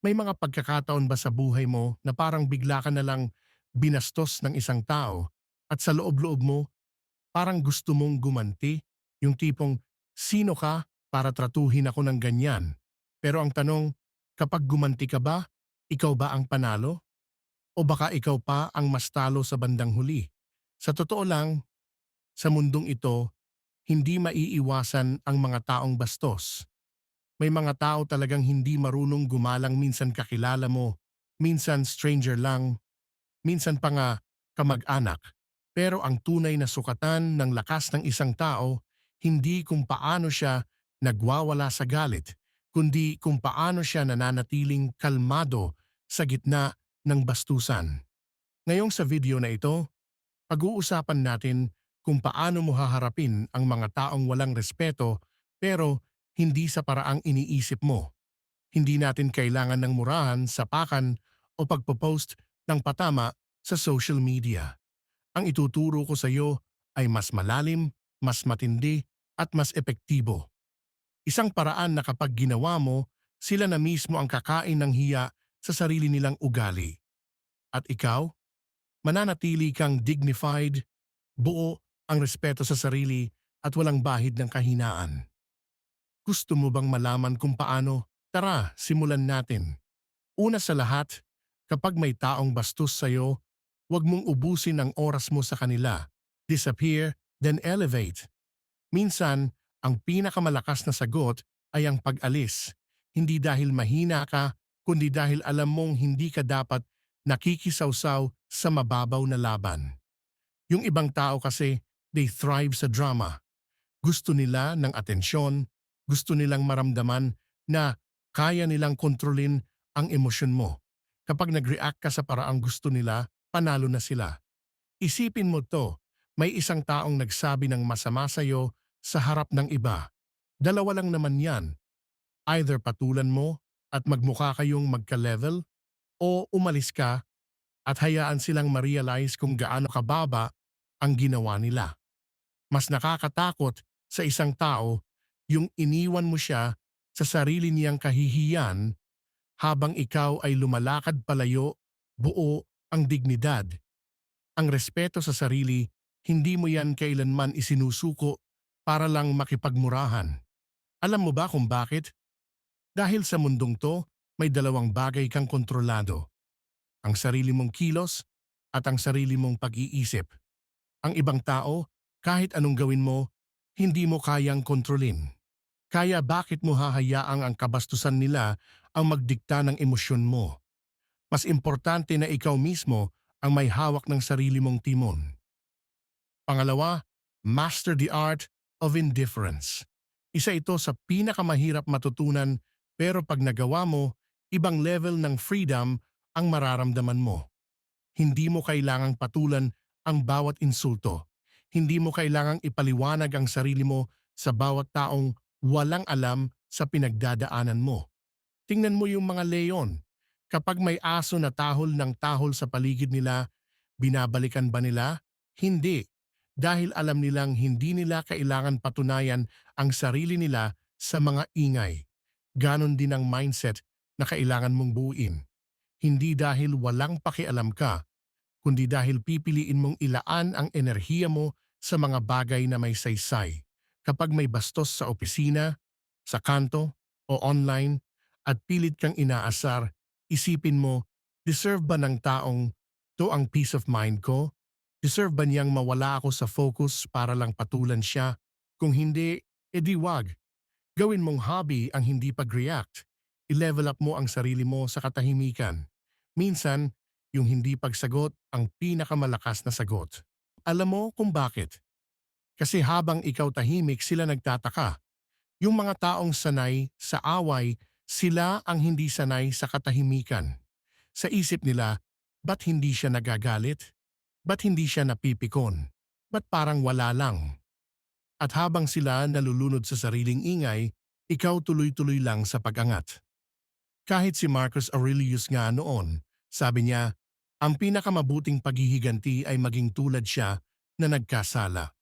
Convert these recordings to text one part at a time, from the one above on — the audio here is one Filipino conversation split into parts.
May mga pagkakataon ba sa buhay mo na parang bigla ka na lang binastos ng isang tao at sa loob-loob mo parang gusto mong gumanti? Yung tipong, sino ka para tratuhin ako ng ganyan? Pero ang tanong, kapag gumanti ka ba, ikaw ba ang panalo? O baka ikaw pa ang mas talo sa bandang huli? Sa totoo lang, sa mundong ito, hindi maiiwasan ang mga taong bastos. May mga tao talagang hindi marunong gumalang, minsan kakilala mo, minsan stranger lang, minsan pa nga kamag-anak. Pero ang tunay na sukatan ng lakas ng isang tao, hindi kung paano siya nagwawala sa galit, kundi kung paano siya nananatiling kalmado sa gitna ng bastusan. Ngayong sa video na ito, pag-uusapan natin kung paano mo haharapin ang mga taong walang respeto pero hindi sa paraang iniisip mo. Hindi natin kailangan ng murahan, sapakan o pagpo-post ng patama sa social media. Ang ituturo ko sa iyo ay mas malalim, mas matindi at mas epektibo. Isang paraan na kapag ginawa mo, sila na mismo ang kakain ng hiya sa sarili nilang ugali. At ikaw, mananatili kang dignified, buo ang respeto sa sarili at walang bahid ng kahinaan. Gusto mo bang malaman kung paano? Tara, simulan natin. Una sa lahat, kapag may taong bastos sa'yo, huwag mong ubusin ang oras mo sa kanila. Disappear, then elevate. Minsan, ang pinakamalakas na sagot ay ang pag-alis. Hindi dahil mahina ka, kundi dahil alam mong hindi ka dapat nakikisawsaw sa mababaw na laban. Yung ibang tao kasi, they thrive sa drama. Gusto nila ng atensyon, gusto nilang maramdaman na kaya nilang kontrolin ang emosyon mo. Kapag nag-react ka sa paraang gusto nila, panalo na sila. Isipin mo to, may isang taong nagsabi ng masama sa'yo sa harap ng iba. Dalawa lang naman yan. Either patulan mo at magmukha kayong magka-level o umalis ka at hayaan silang ma-realize kung gaano kababa ang ginawa nila. Mas nakakatakot sa isang tao yung iniwan mo siya sa sarili niyang kahihiyan habang ikaw ay lumalakad palayo, buo ang dignidad. Ang respeto sa sarili, hindi mo yan kailanman isinusuko para lang makipagmurahan. Alam mo ba kung bakit? Dahil sa mundong to, may dalawang bagay kang kontrolado. Ang sarili mong kilos at ang sarili mong pag-iisip. Ang ibang tao, kahit anong gawin mo, hindi mo kayang kontrolin. Kaya bakit mo hahayaang ang kabastusan nila ang magdikta ng emosyon mo? Mas importante na ikaw mismo ang may hawak ng sarili mong timon. Pangalawa, master the art of indifference. Isa ito sa pinakamahirap matutunan, pero pag nagawa mo, ibang level ng freedom ang mararamdaman mo. Hindi mo kailangang patulan ang bawat insulto. Hindi mo kailangang ipaliwanag ang sarili mo sa bawat taong walang alam sa pinagdadaanan mo. Tingnan mo yung mga leon. Kapag may aso na tahol ng tahol sa paligid nila, binabalikan ba nila? Hindi. Dahil alam nilang hindi nila kailangan patunayan ang sarili nila sa mga ingay. Ganon din ang mindset na kailangan mong buuin. Hindi dahil walang pakialam ka, kundi dahil pipiliin mong ilaan ang enerhiya mo sa mga bagay na may saysay. Kapag may bastos sa opisina, sa kanto, o online, at pilit kang inaasar, isipin mo, deserve ba ng taong to ang peace of mind ko? Deserve ba niyang mawala ako sa focus para lang patulan siya? Kung hindi, edi wag. Gawin mong hobby ang hindi pag-react. I-level up mo ang sarili mo sa katahimikan. Minsan, yung hindi pagsagot ang pinakamalakas na sagot. Alam mo kung bakit? Kasi habang ikaw tahimik, sila nagtataka. Yung mga taong sanay sa away, sila ang hindi sanay sa katahimikan. Sa isip nila, ba't hindi siya nagagalit? Ba't hindi siya napipikon? Ba't parang wala lang? At habang sila nalulunod sa sariling ingay, ikaw tuloy-tuloy lang sa pag-angat. Kahit si Marcus Aurelius nga noon, sabi niya, ang pinakamabuting paghihiganti ay maging tulad siya na nagkasala.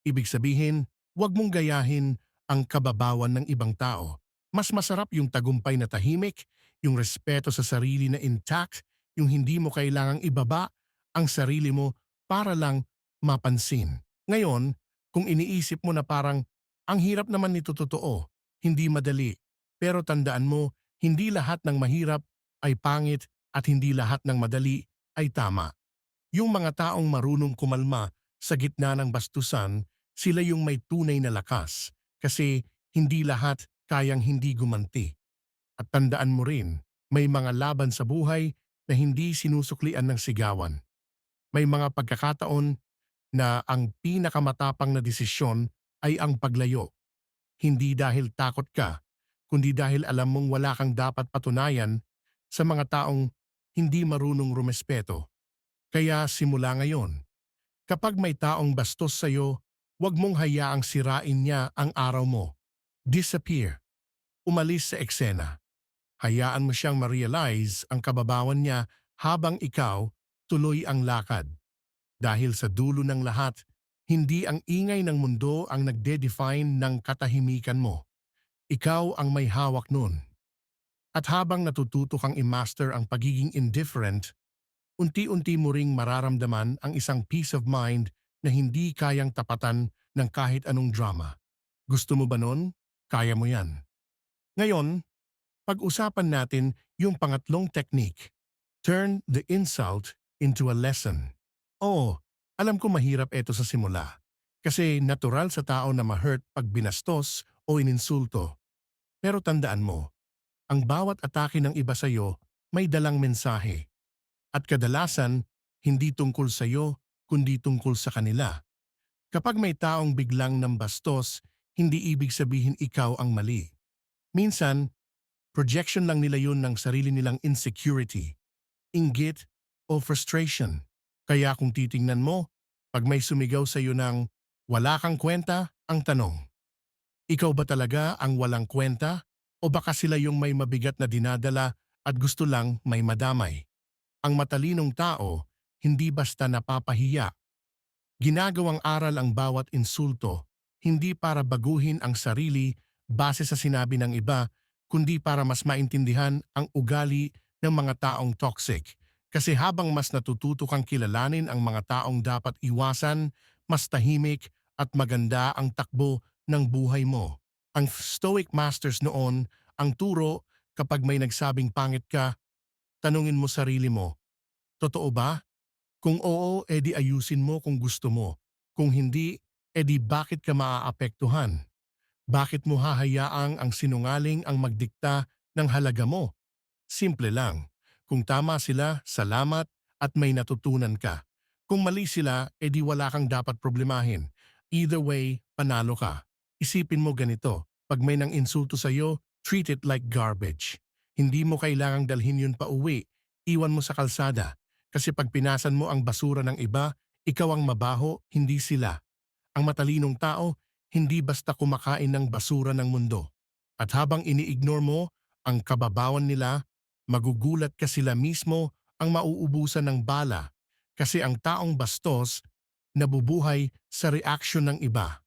Ibig sabihin, huwag mong gayahin ang kababawan ng ibang tao. Mas masarap yung tagumpay na tahimik, yung respeto sa sarili na intact, yung hindi mo kailangang ibaba ang sarili mo para lang mapansin. Ngayon, kung iniisip mo na parang ang hirap naman nito totoo, hindi madali. Pero tandaan mo, hindi lahat ng mahirap ay pangit at hindi lahat ng madali ay tama. Yung mga taong marunong kumalma sa gitna ng bastusan, sila yung may tunay na lakas kasi hindi lahat kayang hindi gumanti. At tandaan mo rin, may mga laban sa buhay na hindi sinusuklian ng sigawan. May mga pagkakataon na ang pinakamatapang na desisyon ay ang paglayo. Hindi dahil takot ka, kundi dahil alam mong wala kang dapat patunayan sa mga taong hindi marunong rumespeto. Kaya simula ngayon, kapag may taong bastos sa'yo, huwag mong hayaang sirain niya ang araw mo. Disappear. Umalis sa eksena. Hayaan mo siyang ma-realize ang kababawan niya habang ikaw tuloy ang lakad. Dahil sa dulo ng lahat, hindi ang ingay ng mundo ang nagde-define ng katahimikan mo. Ikaw ang may hawak nun. At habang natututo kang i-master ang pagiging indifferent, unti-unti mo ring mararamdaman ang isang peace of mind na hindi kayang tapatan ng kahit anong drama. Gusto mo ba nun? Kaya mo yan. Ngayon, pag-usapan natin yung pangatlong technique. Turn the insult into a lesson. Oo, alam ko mahirap ito sa simula. Kasi natural sa tao na ma-hurt pag binastos o ininsulto. Pero tandaan mo, ang bawat atake ng iba sa'yo may dalang mensahe. At kadalasan, hindi tungkol sa'yo, kundi tungkol sa kanila. Kapag may taong biglang nambastos, hindi ibig sabihin ikaw ang mali. Minsan, projection lang nila yun ng sarili nilang insecurity, inggit, o frustration. Kaya kung titingnan mo, pag may sumigaw sa iyo ng wala kang kwenta, ang tanong, ikaw ba talaga ang walang kwenta? O baka sila yung may mabigat na dinadala at gusto lang may madamay? Ang matalinong tao, hindi basta napapahiya. Ginagawang aral ang bawat insulto, hindi para baguhin ang sarili base sa sinabi ng iba, kundi para mas maintindihan ang ugali ng mga taong toxic. Kasi habang mas natututo kang kilalanin ang mga taong dapat iwasan, mas tahimik at maganda ang takbo ng buhay mo. Ang Stoic Masters noon, ang turo kapag may nagsabing pangit ka, tanungin mo sarili mo, totoo ba? Kung oo, edi ayusin mo kung gusto mo. Kung hindi, edi bakit ka maaapektuhan? Bakit mo hahayaang ang sinungaling ang magdikta ng halaga mo? Simple lang. Kung tama sila, salamat at may natutunan ka. Kung mali sila, edi wala kang dapat problemahin. Either way, panalo ka. Isipin mo ganito, pag may nang insulto sa'yo, treat it like garbage. Hindi mo kailangang dalhin yun pa uwi. Iwan mo sa kalsada. Kasi pag pinasan mo ang basura ng iba, ikaw ang mabaho, hindi sila. Ang matalinong tao, hindi basta kumakain ng basura ng mundo. At habang ini-ignore mo ang kababawan nila, magugulat ka sila mismo ang mauubusan ng bala kasi ang taong bastos nabubuhay sa reaksyon ng iba.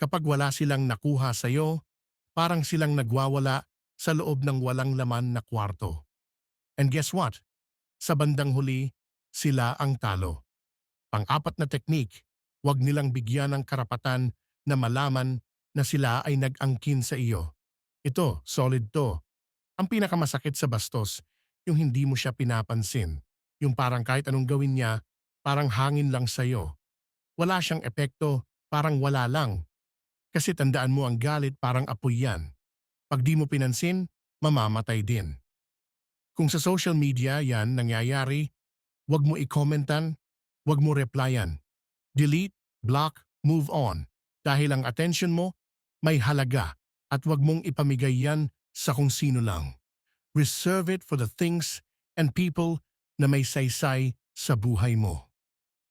Kapag wala silang nakuha sa iyo, parang silang nagwawala sa loob ng walang laman na kwarto. And guess what? Sa bandang huli, sila ang talo. Pang-apat na teknik, huwag nilang bigyan ng karapatan na malaman na sila ay nag-angkin sa iyo. Ito, solid to. Ang pinakamasakit sa bastos, yung hindi mo siya pinapansin. Yung parang kahit anong gawin niya, parang hangin lang sa'yo. Wala siyang epekto, parang wala lang. Kasi tandaan mo ang galit parang apoy yan. Pag di mo pinansin, mamamatay din. Kung sa social media yan nangyayari, huwag mo i-commentan, huwag mo replyan. Delete, block, move on. Dahil ang attention mo may halaga at huwag mong ipamigay yan sa kung sino lang. Reserve it for the things and people na may saysay sa buhay mo.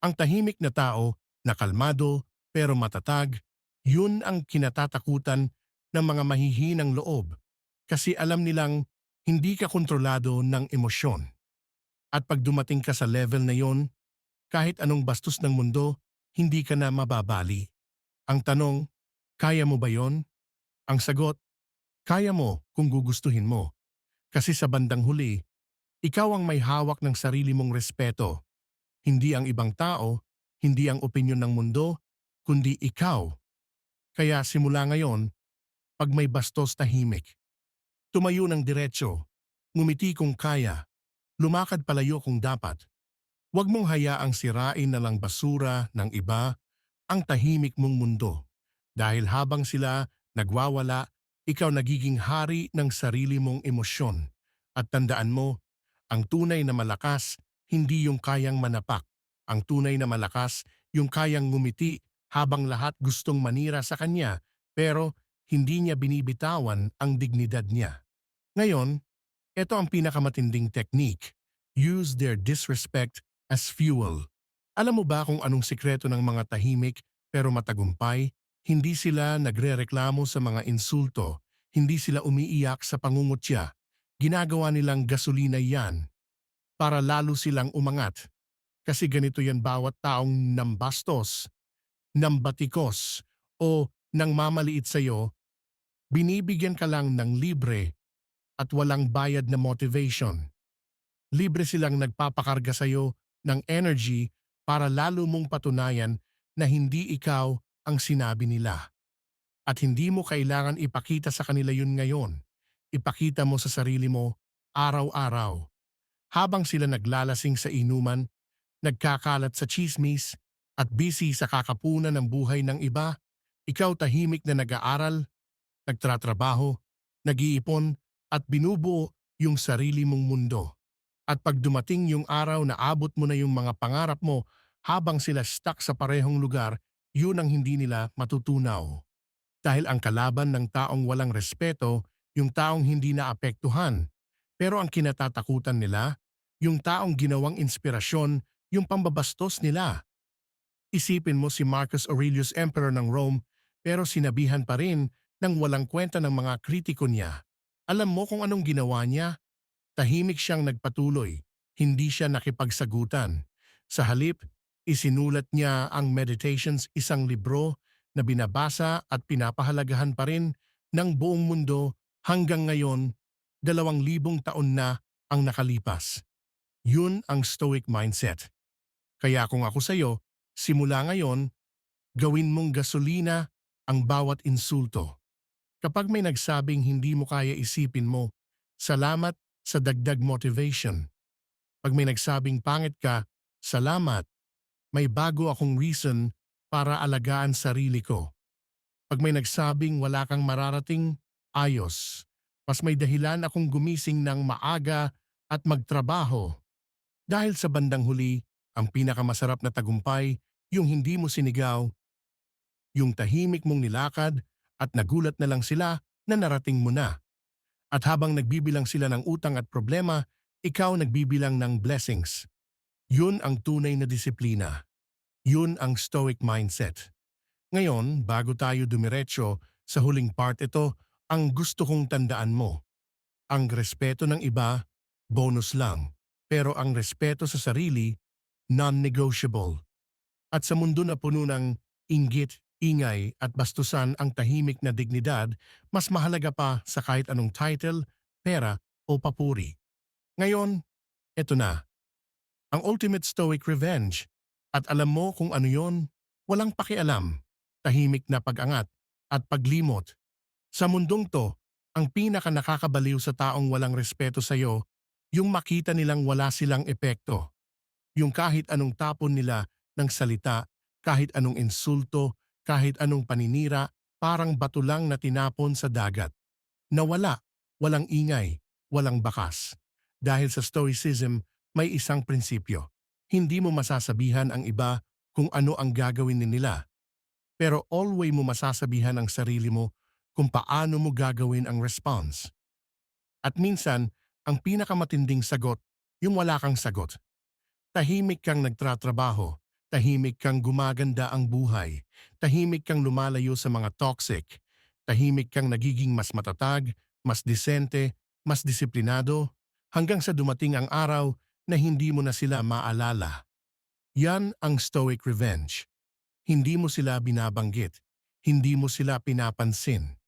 Ang tahimik na tao na kalmado pero matatag, yun ang kinatatakutan ng mga mahihinang loob kasi alam nilang hindi ka kontrolado ng emosyon. At pag dumating ka sa level na yon, kahit anong bastos ng mundo, hindi ka na mababali. Ang tanong, kaya mo ba yon? Ang sagot, Kaya mo kung gugustuhin mo. Kasi sa bandang huli, ikaw ang may hawak ng sarili mong respeto. Hindi ang ibang tao, hindi ang opinyon ng mundo, kundi ikaw. Kaya simula ngayon, pag may bastos, tahimik. Tumayo ng diretso, ngumiti kung kaya, lumakad palayo kung dapat. Huwag mong hayaang sirain na lang basura ng iba ang tahimik mong mundo. Dahil habang sila nagwawala, ikaw nagiging hari ng sarili mong emosyon. At tandaan mo, ang tunay na malakas, hindi yung kayang manapak. Ang tunay na malakas, yung kayang ngumiti habang lahat gustong manira sa kanya, pero hindi niya binibitawan ang dignidad niya. Ngayon, ito ang pinakamatinding technique. Use their disrespect as fuel. Alam mo ba kung anong sikreto ng mga tahimik pero matagumpay? Hindi sila nagrereklamo sa mga insulto. Hindi sila umiiyak sa pangungutya. Ginagawa nilang gasolina yan para lalo silang umangat. Kasi ganito yan, bawat taong nambastos, nambatikos, o nang mamaliit sa'yo, binibigyan ka lang ng libre at walang bayad na motivation. Libre silang nagpapakarga sa'yo ng energy para lalo mong patunayan na hindi ikaw ang sinabi nila. At hindi mo kailangan ipakita sa kanila yun ngayon. Ipakita mo sa sarili mo araw-araw. Habang sila naglalasing sa inuman, nagkakalat sa chismis, at busy sa kakapunan ng buhay ng iba, ikaw tahimik na nag-aaral, nagtratrabaho, nag-iipon, at binubuo yung sarili mong mundo. At pag dumating yung araw na abot mo na yung mga pangarap mo habang sila stuck sa parehong lugar, yun ang hindi nila matutunaw. Dahil ang kalaban ng taong walang respeto, yung taong hindi naapektuhan. Pero ang kinatatakutan nila, yung taong ginawang inspirasyon, yung pambabastos nila. Isipin mo si Marcus Aurelius, Emperor ng Rome, pero sinabihan pa rin ng walang kwenta ng mga kritiko niya. Alam mo kung anong ginawa niya? Tahimik siyang nagpatuloy, hindi siya nakipagsagutan. Sa halip, isinulat niya ang Meditations, isang libro na binabasa at pinapahalagahan pa rin ng buong mundo hanggang ngayon, 2,000 taon na ang nakalipas. Yun ang Stoic mindset. Kaya kung ako sa'yo, simula ngayon, gawin mong gasolina ang bawat insulto. Kapag may nagsabing hindi mo kaya, isipin mo, salamat sa dagdag motivation. Pag may nagsabing pangit ka, salamat, may bago akong reason para alagaan sarili ko. Pag may nagsabing wala kang mararating, ayos. Mas may dahilan akong gumising ng maaga at magtrabaho. Dahil sa bandang huli, ang pinakamasarap na tagumpay, yung hindi mo sinigaw, yung tahimik mong nilakad at nagulat na lang sila na narating mo na. At habang nagbibilang sila ng utang at problema, ikaw nagbibilang ng blessings. Yun ang tunay na disiplina. Yun ang stoic mindset. Ngayon, bago tayo dumiretso sa huling part, ito ang gusto kong tandaan mo. Ang respeto ng iba, bonus lang. Pero ang respeto sa sarili, non-negotiable. At sa mundo na puno ng inggit, ingay at bastusan, ang tahimik na dignidad mas mahalaga pa sa kahit anong title, pera o papuri. Ngayon, eto na, ang ultimate stoic revenge. At alam mo kung ano yon? Walang pakialam, tahimik na pag-angat at paglimot. Sa mundong to, ang pinaka nakakabaliw sa taong walang respeto sa'yo, yung makita nilang wala silang epekto. Yung kahit anong tapon nila ng salita, kahit anong insulto, kahit anong paninira, parang bato lang na tinapon sa dagat. Nawala, walang ingay, walang bakas. Dahil sa Stoicism, may isang prinsipyo. Hindi mo masasabihan ang iba kung ano ang gagawin nila, pero always mo masasabihan ang sarili mo kung paano mo gagawin ang response. At minsan, ang pinakamatinding sagot, yung wala kang sagot. Tahimik kang nagtratrabaho, tahimik kang gumaganda ang buhay, tahimik kang lumalayo sa mga toxic, tahimik kang nagiging mas matatag, mas disente, mas disiplinado, hanggang sa dumating ang araw na hindi mo na sila maalala. Yan ang stoic revenge. Hindi mo sila binabanggit, hindi mo sila pinapansin.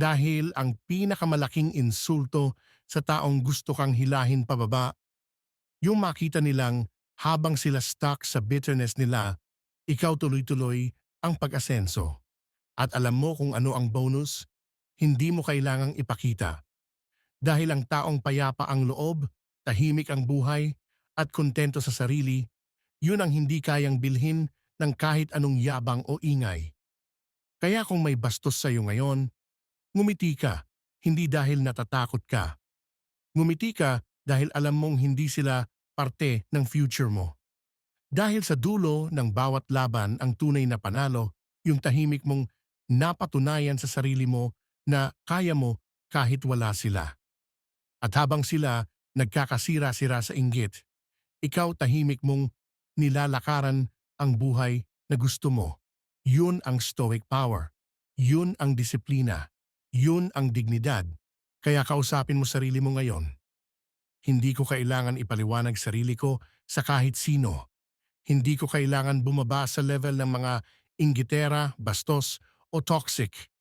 Dahil ang pinakamalaking insulto sa taong gusto kang hilahin pababa, yung makita nilang habang sila stuck sa bitterness nila, ikaw tuloy-tuloy ang pag-asenso. At alam mo kung ano ang bonus? Hindi mo kailangang ipakita. Dahil ang taong payapa ang loob, tahimik ang buhay, at kontento sa sarili, yun ang hindi kayang bilhin ng kahit anong yabang o ingay. Kaya kung may bastos sa'yo ngayon, ngumiti ka, hindi dahil natatakot ka. Ngumiti ka dahil alam mong hindi sila parte ng future mo. Dahil sa dulo ng bawat laban ang tunay na panalo, yung tahimik mong napatunayan sa sarili mo na kaya mo kahit wala sila. At habang sila nagkakasira-sira sa inggit, ikaw tahimik mong nilalakaran ang buhay na gusto mo. Yun ang stoic power. Yun ang disiplina. Yun ang dignidad. Kaya kausapin mo sarili mo ngayon. Hindi ko kailangan ipaliwanag sarili ko sa kahit sino. Hindi ko kailangan bumaba sa level ng mga inggitera, bastos o toxic.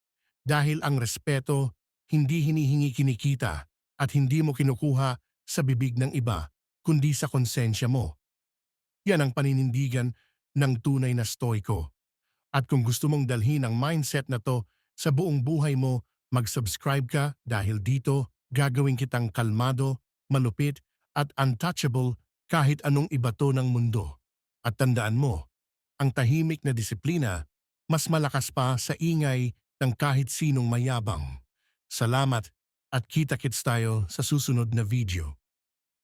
Dahil ang respeto hindi hinihingi kinikita at hindi mo kinukuha sa bibig ng iba, kundi sa konsensya mo. Yan ang paninindigan ng tunay na stoiko. At kung gusto mong dalhin ang mindset na to sa buong buhay mo, mag-subscribe ka dahil dito gagawin kitang kalmado, malupit at untouchable kahit anong ibato ng mundo. At tandaan mo, ang tahimik na disiplina mas malakas pa sa ingay ng kahit sinong mayabang. Salamat at kita-kits tayo sa susunod na video.